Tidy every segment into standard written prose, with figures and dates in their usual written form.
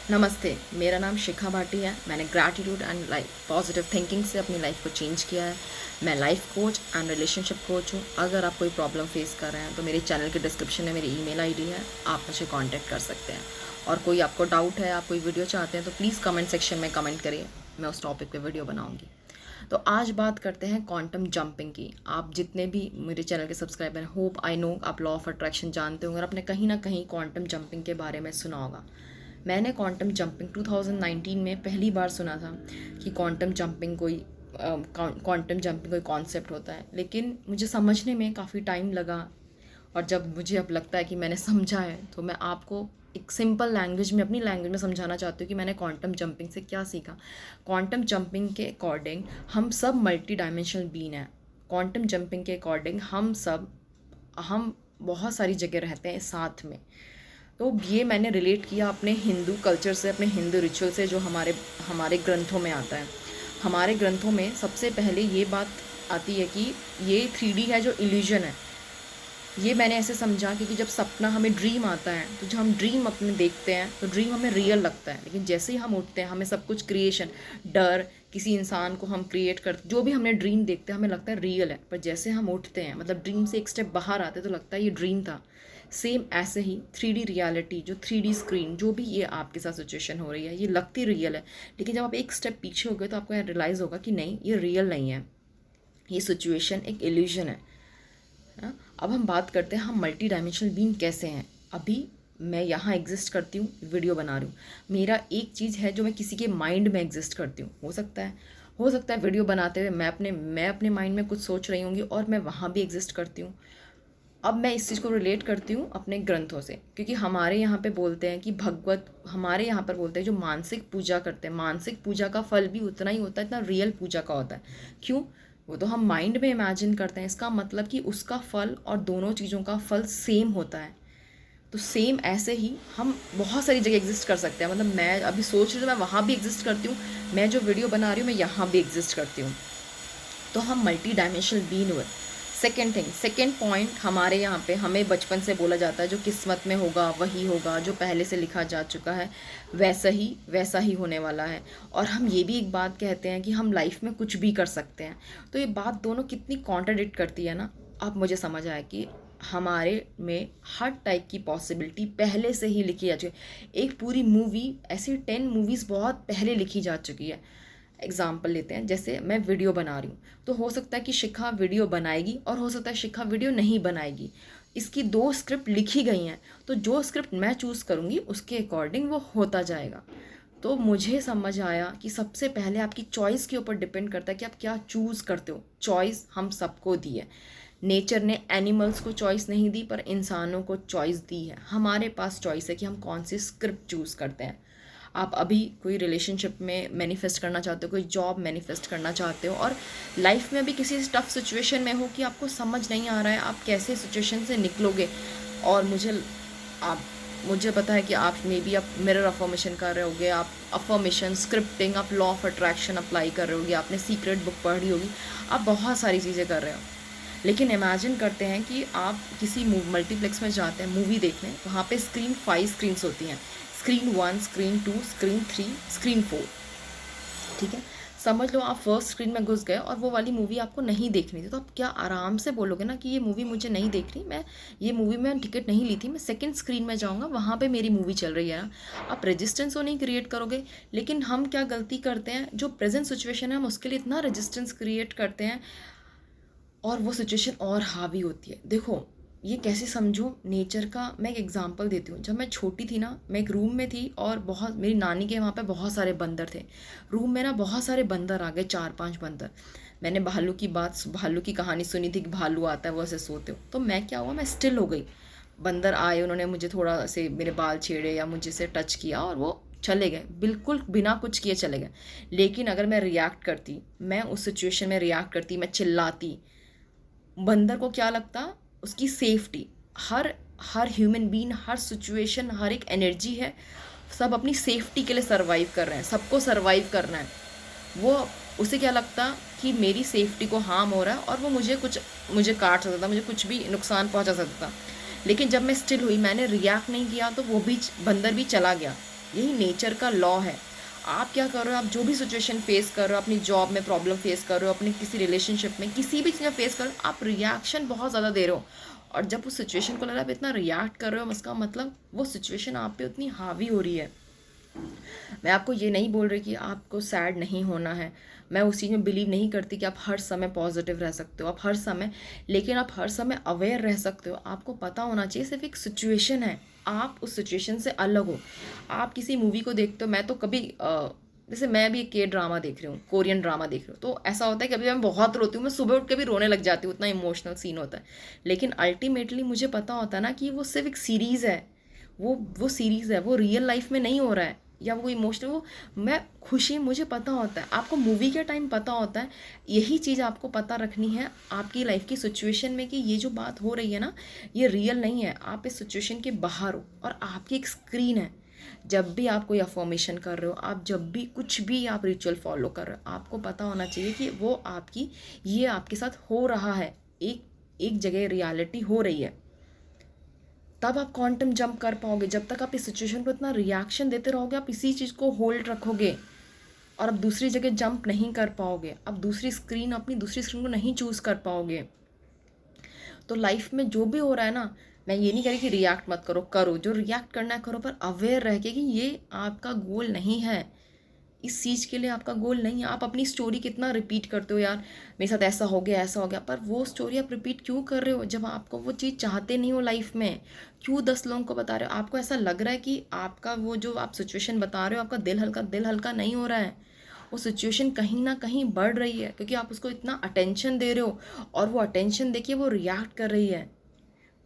नमस्ते, मेरा नाम शिखा भाटी है। मैंने ग्रैटिट्यूड एंड पॉजिटिव थिंकिंग से अपनी लाइफ को चेंज किया है। मैं life coach and relationship coach हूँ। अगर आप कोई प्रॉब्लम फेस कर रहे हैं तो मेरे चैनल के डिस्क्रिप्शन में मेरी ईमेल आईडी है, आप मुझे कांटेक्ट कर सकते हैं। और कोई आपको डाउट है, आप कोई वीडियो चाहते हैं तो प्लीज़ कमेंट सेक्शन में कमेंट करिए, मैं उस टॉपिक पे वीडियो बनाऊंगी। तो आज बात करते हैं क्वांटम जंपिंग की। आप जितने भी मेरे चैनल के सब्सक्राइबर हैं, होप आई नो आप लॉ ऑफ अट्रैक्शन जानते होंगे और आपने कहीं ना कहीं क्वांटम जंपिंग के बारे में सुना होगा। मैंने क्वांटम जंपिंग 2019 में पहली बार सुना था कि क्वांटम जंपिंग कोई कॉन्सेप्ट होता है, लेकिन मुझे समझने में काफ़ी टाइम लगा। और जब मुझे अब लगता है कि मैंने समझा है तो मैं आपको एक सिंपल लैंग्वेज में, अपनी लैंग्वेज में समझाना चाहती हूँ कि मैंने क्वांटम जंपिंग से क्या सीखा। क्वांटम जंपिंग के अकॉर्डिंग हम सब मल्टी डायमेंशनल बीन हैं। क्वांटम जंपिंग के अकॉर्डिंग हम बहुत सारी जगह रहते हैं साथ में। तो ये मैंने रिलेट किया अपने हिंदू कल्चर से, अपने हिंदू रिचुअल से, जो हमारे हमारे ग्रंथों में आता है। हमारे ग्रंथों में सबसे पहले ये बात आती है कि ये 3D है जो इल्यूजन है। ये मैंने ऐसे समझा क्योंकि जब सपना, हमें ड्रीम आता है तो जब हम ड्रीम अपने देखते हैं तो ड्रीम हमें रियल लगता है, लेकिन जैसे ही हम उठते हैं हमें सब कुछ क्रिएशन, डर, किसी इंसान को हम क्रिएट करते, जो भी हमने ड्रीम देखते हैं हमें लगता है रियल है। पर जैसे हम उठते हैं, मतलब ड्रीम से एक स्टेप बाहर आते हैं, तो लगता है ये ड्रीम था। सेम ऐसे ही 3D रियलिटी, जो 3D स्क्रीन, जो भी ये आपके साथ सिचुएशन हो रही है, ये लगती रियल है, लेकिन जब आप एक स्टेप पीछे हो गए तो आपको रियलाइज़ होगा कि नहीं, ये रियल नहीं है, ये सिचुएशन एक इल्यूजन है। हाँ? अब हम बात करते हैं हम मल्टी डायमेंशनल बीइंग कैसे हैं। अभी मैं यहाँ एग्जिस्ट करती हूँ, वीडियो बना रही हूँ। मेरा एक चीज़ है जो मैं किसी के माइंड में एग्जिस्ट करती हूँ। हो सकता है वीडियो बनाते हुए मैं अपने माइंड में कुछ सोच रही होंगी और मैं वहाँ भी एग्जिस्ट करती हूँ। अब मैं इस चीज़ को रिलेट करती हूँ अपने ग्रंथों से, क्योंकि हमारे यहाँ पे बोलते हैं कि हमारे यहाँ पर बोलते हैं जो मानसिक पूजा करते हैं, मानसिक पूजा का फल भी उतना ही होता है, इतना रियल पूजा का होता है। क्यों? वो तो हम माइंड में इमेजिन करते हैं, इसका मतलब कि उसका फल और दोनों चीज़ों का फल सेम होता है। तो सेम ऐसे ही हम बहुत सारी जगह एग्जिस्ट कर सकते हैं। मतलब मैं अभी सोच रही हूँ, मैं वहाँ भी एग्जिस्ट करती हूँ, मैं जो वीडियो बना रही हूँ मैं यहाँ भी एग्जिस्ट करती हूँ। तो हम मल्टी डायमेंशनल बीइंग हुए। सेकेंड पॉइंट, हमारे यहाँ पे हमें बचपन से बोला जाता है जो किस्मत में होगा वही होगा, जो पहले से लिखा जा चुका है वैसा ही होने वाला है। और हम ये भी एक बात कहते हैं कि हम लाइफ में कुछ भी कर सकते हैं। तो ये बात दोनों कितनी कॉन्ट्राडिक्ट करती है ना। अब मुझे समझ आया कि हमारे में हर टाइप की पॉसिबिलिटी पहले से ही लिखी जा चुकी है। एक पूरी मूवी, ऐसी 10 मूवीज़ बहुत पहले लिखी जा चुकी है। एग्जाम्पल लेते हैं, जैसे मैं वीडियो बना रही हूँ तो हो सकता है कि शिखा वीडियो बनाएगी और हो सकता है शिखा वीडियो नहीं बनाएगी। इसकी 2 स्क्रिप्ट लिखी गई हैं, तो जो स्क्रिप्ट मैं चूज़ करूँगी उसके अकॉर्डिंग वो होता जाएगा। तो मुझे समझ आया कि सबसे पहले आपकी चॉइस के ऊपर डिपेंड करता है कि आप क्या चूज़ करते हो। चॉइस हम सबको दी है। नेचर ने एनिमल्स को चॉइस नहीं दी पर इंसानों को चॉइस दी है। हमारे पास चॉइस है कि हम कौन सी स्क्रिप्ट चूज़ करते हैं। आप अभी कोई रिलेशनशिप में मैनिफेस्ट करना चाहते हो, कोई जॉब मैनिफेस्ट करना चाहते हो, और लाइफ में भी किसी टफ सिचुएशन में हो कि आपको समझ नहीं आ रहा है आप कैसे सिचुएशन से निकलोगे। और मुझे पता है कि आप मे बी आप मिरर अफर्मेशन कर रहे होगे, आप अफर्मेशन, स्क्रिप्टिंग, आप लॉ ऑफ अट्रैक्शन अप्लाई कर रहे होगे, आपने सीक्रेट बुक पढ़ी होगी, आप बहुत सारी चीज़ें कर रहे हो। लेकिन इमेजिन करते हैं कि आप किसी मल्टीप्लेक्स में जाते हैं मूवी देखने, वहाँ पे 5 स्क्रीन्स होती हैं। Screen 1, screen 2, screen 3, screen 4। ठीक है, समझ लो आप फर्स्ट स्क्रीन में घुस गए और वो वाली मूवी आपको नहीं देखनी थी, तो आप क्या आराम से बोलोगे ना कि ये मूवी मुझे नहीं देख रही, ये मूवी में टिकट नहीं ली थी, मैं सेकंड स्क्रीन में जाऊँगा, वहाँ पे मेरी मूवी चल रही है ना। आप रेजिस्टेंस तो नहीं क्रिएट करोगे। लेकिन हम क्या गलती करते हैं, जो प्रेजेंट सिचुएशन है हम उसके लिए इतना रेजिस्टेंस क्रिएट करते हैं और वो सिचुएशन और हावी होती है। देखो, ये कैसे समझो, नेचर का मैं एक एग्जांपल देती हूँ। जब मैं छोटी थी ना, मैं एक रूम में थी और बहुत, मेरी नानी के वहाँ पे बहुत सारे बंदर थे। रूम में ना बहुत सारे बंदर आ गए, 4-5 बंदर। मैंने भालू की कहानी सुनी थी कि भालू आता है वो ऐसे सोते हो। तो मैं क्या हुआ, मैं स्टिल हो गई। बंदर आए, उन्होंने मुझे थोड़ा से मेरे बाल छेड़े या मुझे से टच किया और वो चले गए, बिल्कुल बिना कुछ किए चले गए। लेकिन अगर मैं रिएक्ट करती, मैं उस सिचुएशन में रिएक्ट करती, मैं चिल्लाती, बंदर को क्या लगता, उसकी सेफ्टी, हर हर ह्यूमन बीन, हर सिचुएशन, हर एक एनर्जी है, सब अपनी सेफ्टी के लिए सरवाइव कर रहे हैं, सबको सरवाइव करना है। वो, उसे क्या लगता कि मेरी सेफ्टी को हार्म हो रहा है और वो मुझे काट सकता था, मुझे कुछ भी नुकसान पहुंचा सकता था। लेकिन जब मैं स्टिल हुई, मैंने रिएक्ट नहीं किया, तो वो भी बंदर भी चला गया। यही नेचर का लॉ है। आप क्या कर रहे हो, आप जो भी सिचुएशन फेस कर रहे हो, अपनी जॉब में प्रॉब्लम फेस कर रहे हो, अपनी किसी रिलेशनशिप में, किसी भी चीज़ में फेस कर रहे हो, आप रिएक्शन बहुत ज़्यादा दे रहे हो। और जब उस सिचुएशन को लग रहा है आप इतना रिएक्ट कर रहे हो, उसका मतलब वो सिचुएशन आप पे उतनी हावी हो रही है। मैं आपको ये नहीं बोल रही कि आपको सैड नहीं होना है, मैं उस चीज़ में बिलीव नहीं करती कि आप हर समय पॉजिटिव रह सकते हो, आप हर समय, लेकिन आप हर समय अवेयर रह सकते हो। आपको पता होना चाहिए सिर्फ एक सिचुएशन है, आप उस सिचुएशन से अलग हो। आप किसी मूवी को देखते हो, मैं तो कभी जैसे मैं भी एक के ड्रामा देख रही हूँ, कोरियन ड्रामा देख रही हूँ, तो ऐसा होता है कि कभी मैं बहुत रोती हूँ, मैं सुबह उठ के भी रोने लग जाती हूँ, उतना इमोशनल सीन होता है। लेकिन अल्टीमेटली मुझे पता होता है ना कि वो सिर्फ एक सीरीज़ है, वो सीरीज़ है, वो रियल लाइफ में नहीं हो रहा है, या वो इमोशनल, वो मैं खुशी, मुझे पता होता है। आपको मूवी के टाइम पता होता है। यही चीज़ आपको पता रखनी है आपकी लाइफ की सिचुएशन में कि ये जो बात हो रही है ना, ये रियल नहीं है, आप इस सिचुएशन के बाहर हो और आपकी एक स्क्रीन है। जब भी आप कोई अफर्मेशन कर रहे हो, आप जब भी कुछ भी आप रिचुअल फॉलो कर रहे हो, आपको पता होना चाहिए कि वो आपकी, ये आपके साथ हो रहा है, एक एक जगह रियलिटी हो रही है। तब आप क्वांटम जंप कर पाओगे। जब तक आप इस सिचुएशन को इतना रिएक्शन देते रहोगे, आप इसी चीज़ को होल्ड रखोगे और आप दूसरी जगह जंप नहीं कर पाओगे, आप दूसरी स्क्रीन, अपनी दूसरी स्क्रीन को नहीं चूज़ कर पाओगे। तो लाइफ में जो भी हो रहा है ना, मैं ये नहीं कह रही कि रिएक्ट मत करो, करो जो रिएक्ट करना है करो, पर अवेयर रह के कि ये आपका गोल नहीं है, इस चीज़ के लिए आपका गोल नहीं है। आप अपनी स्टोरी कितना रिपीट करते हो, यार मेरे साथ ऐसा हो गया ऐसा हो गया, पर वो स्टोरी आप रिपीट क्यों कर रहे हो जब आपको वो चीज़ चाहते नहीं हो लाइफ में? क्यों 10 लोगों को बता रहे हो? आपको ऐसा लग रहा है कि आपका वो जो आप सिचुएशन बता रहे हो, आपका दिल हल्का नहीं हो रहा है। वो सिचुएशन कहीं ना कहीं बढ़ रही है क्योंकि आप उसको इतना अटेंशन दे रहे हो, और वो अटेंशन देखिए वो रिएक्ट कर रही है।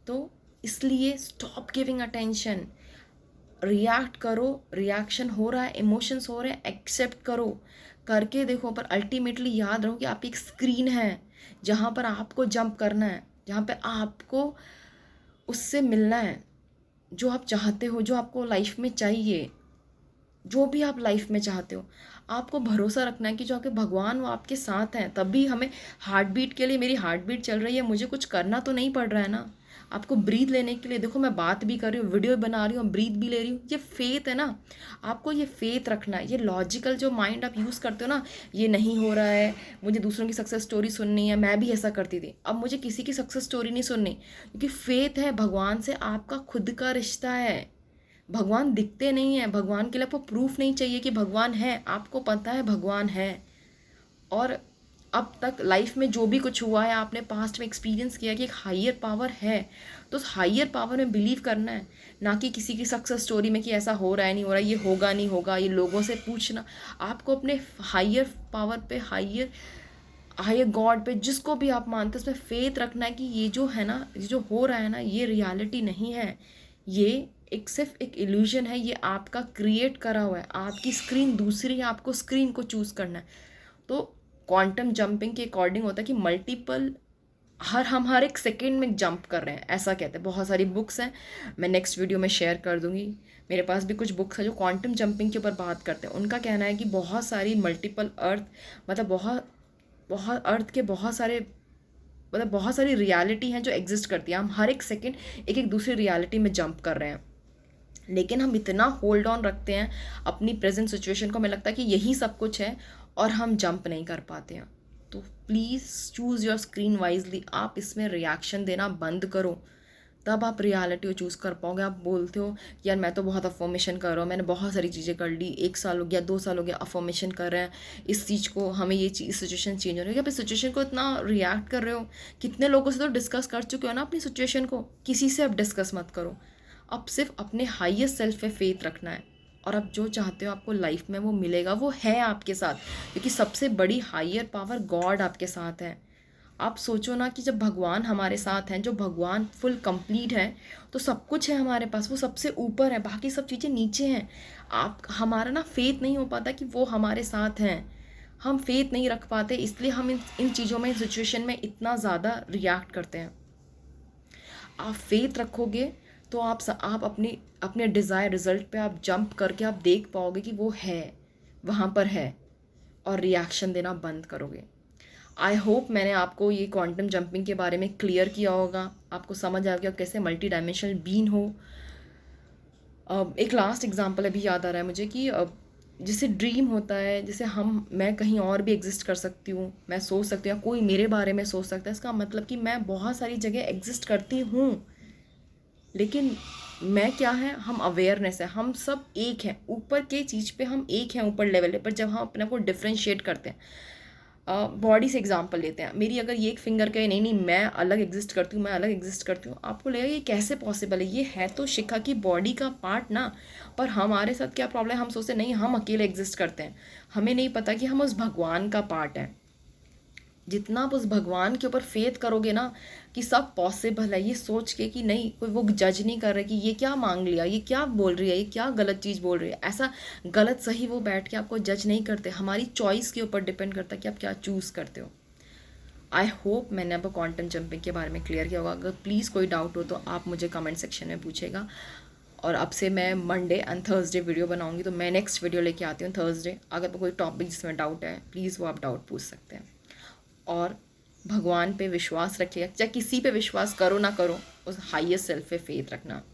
तो इसलिए स्टॉप गिविंग अटेंशन, रिएक्ट करो, रिएक्शन हो रहा है, इमोशंस हो रहे हैं, एक्सेप्ट करो, करके देखो। पर अल्टीमेटली याद रहो कि आपकी एक स्क्रीन है जहाँ पर आपको जंप करना है, जहाँ पे आपको उससे मिलना है जो आप चाहते हो, जो आपको लाइफ में चाहिए, जो भी आप लाइफ में चाहते हो। आपको भरोसा रखना है कि जो आपके भगवान वो आपके साथ हैं। तभी हमें हार्ट बीट के लिए, मेरी हार्ट बीट चल रही है, मुझे कुछ करना तो नहीं पड़ रहा है ना। आपको ब्रीथ लेने के लिए, देखो मैं बात भी कर रही हूँ, वीडियो बना रही हूँ, ब्रीथ भी ले रही हूँ, ये फेथ है ना। आपको ये फेथ रखना है। ये लॉजिकल जो माइंड आप यूज़ करते हो ना, ये नहीं हो रहा है, मुझे दूसरों की सक्सेस स्टोरी सुननी है, मैं भी ऐसा करती थी, अब मुझे किसी की सक्सेस स्टोरी नहीं सुननी, क्योंकि फेथ है भगवान से आपका खुद का रिश्ता है। भगवान दिखते नहीं हैं, भगवान के लिए आपको प्रूफ नहीं चाहिए कि भगवान है, आपको पता है भगवान है। और अब तक लाइफ में जो भी कुछ हुआ है, आपने पास्ट में एक्सपीरियंस किया कि एक हायर पावर है, तो उस हायर पावर में बिलीव करना है, ना कि किसी की सक्सेस स्टोरी में कि ऐसा हो रहा है नहीं हो रहा है, ये होगा नहीं होगा, ये लोगों से पूछना। आपको अपने हायर पावर पे, हायर हायर गॉड पे, जिसको भी आप मानते हैं, उसमें फेथ रखना है कि ये जो है ना, ये जो हो रहा है ना, ये रियलिटी नहीं है, ये एक सिर्फ एक इल्यूजन है, ये आपका क्रिएट करा हुआ है। आपकी स्क्रीन दूसरी है, आपको स्क्रीन को चूज़ करना है। तो क्वांटम जंपिंग के अकॉर्डिंग होता है कि मल्टीपल, हम हर एक सेकेंड में जंप कर रहे हैं, ऐसा कहते हैं। बहुत सारी बुक्स हैं, मैं नेक्स्ट वीडियो में शेयर कर दूंगी। मेरे पास भी कुछ बुक्स हैं जो क्वांटम जंपिंग के ऊपर बात करते हैं। उनका कहना है कि बहुत सारी मल्टीपल अर्थ, मतलब बहुत बहुत अर्थ के बहुत सारे, मतलब बहुत सारी रियलिटी हैं जो एग्जिस्ट करती है। हम हर एक सेकेंड एक एक दूसरी रियलिटी में जंप कर रहे हैं, लेकिन हम इतना होल्ड ऑन रखते हैं अपनी प्रेजेंट सिचुएशन को, हमें लगता है कि यही सब कुछ है, और हम जंप नहीं कर पाते हैं। तो please choose your screen wisely. आप इसमें रिएक्शन देना बंद करो, तब आप रियलिटी को चूज़ कर पाओगे। आप बोलते हो यार मैं तो बहुत अफर्मेशन कर रहा हूँ, मैंने बहुत सारी चीज़ें कर ली, 1 साल हो गया, 2 साल हो गया, अफर्मेशन कर रहे हैं इस चीज़ को, हमें ये चीज़, सिचुएशन चेंज हो रही है, आप इस सिचुएशन को इतना रिएक्ट कर रहे हो। कितने लोगों से तो डिस्कस कर चुके हो ना अपनी सिचुएशन को, किसी से अब डिस्कस मत करो। अब सिर्फ अपने हाईएस्ट सेल्फ पे फेथ रखना है, और आप जो चाहते हो आपको लाइफ में वो मिलेगा, वो है आपके साथ, क्योंकि सबसे बड़ी हायर पावर गॉड आपके साथ है। आप सोचो ना कि जब भगवान हमारे साथ हैं, जो भगवान फुल कंप्लीट है, तो सब कुछ है हमारे पास, वो सबसे ऊपर है, बाकी सब चीज़ें नीचे हैं। आप, हमारा ना फेथ नहीं हो पाता कि वो हमारे साथ हैं, हम फेथ नहीं रख पाते, इसलिए हम इन चीज़ों में, इन सिचुएशन में इतना ज़्यादा रिएक्ट करते हैं। आप फेथ रखोगे तो आप अपनी अपने डिज़ायर रिजल्ट पे आप जंप करके आप देख पाओगे कि वो है, वहाँ पर है, और रिएक्शन देना बंद करोगे। आई होप मैंने आपको ये क्वांटम जंपिंग के बारे में क्लियर किया होगा, आपको समझ आ गया कैसे मल्टी डायमेंशनल बीइंग हो, एक लास्ट एग्जांपल अभी याद आ रहा है मुझे कि जैसे ड्रीम होता है, जैसे मैं कहीं और भी एग्जिस्ट कर सकती हूँ, मैं सोच सकती हूँ, या कोई मेरे बारे में सोच सकता है, इसका मतलब कि मैं बहुत सारी जगह एग्जिस्ट करती हूँ। लेकिन मैं क्या है, हम अवेयरनेस है, हम सब एक हैं ऊपर के चीज़ पे, हम एक हैं ऊपर लेवल पर। जब हम अपने आप को डिफ्रेंशिएट करते हैं, बॉडी से एग्जांपल लेते हैं, मेरी अगर ये एक फिंगर कहे नहीं नहीं मैं अलग एग्जिस्ट करती हूँ, मैं अलग एग्जिस्ट करती हूँ, आपको लगेगा ये कैसे पॉसिबल है, ये है तो शिखा की बॉडी का पार्ट ना। पर हमारे साथ क्या प्रॉब्लम है, हम सोचते नहीं हम अकेले एग्जिस्ट करते हैं, हमें नहीं पता कि हम उस भगवान का पार्ट है। जितना आप उस भगवान के ऊपर फेथ करोगे ना कि सब पॉसिबल है, ये सोच के कि नहीं कोई वो जज नहीं कर रहा कि ये क्या मांग लिया, ये क्या बोल रही है, ये क्या गलत चीज़ बोल रही है, ऐसा गलत सही वो बैठ के आपको जज नहीं करते। हमारी चॉइस के ऊपर डिपेंड करता है कि आप क्या चूज़ करते हो। आई होप मैंने आपको क्वांटम जंपिंग के बारे में क्लियर किया होगा। अगर प्लीज़ कोई डाउट हो तो आप मुझे कमेंट सेक्शन में पूछेगा। और अब से मैं मंडे एंड थर्सडे वीडियो बनाऊंगी, तो मैं नेक्स्ट वीडियो लेके आती हूँ थर्सडे। अगर कोई टॉपिक जिसमें डाउट है प्लीज़ वो आप डाउट पूछ सकते हैं। और भगवान पे विश्वास रखिएगा, चाहे किसी पे विश्वास करो ना करो, उस हाईएस्ट सेल्फ पे फेथ रखना।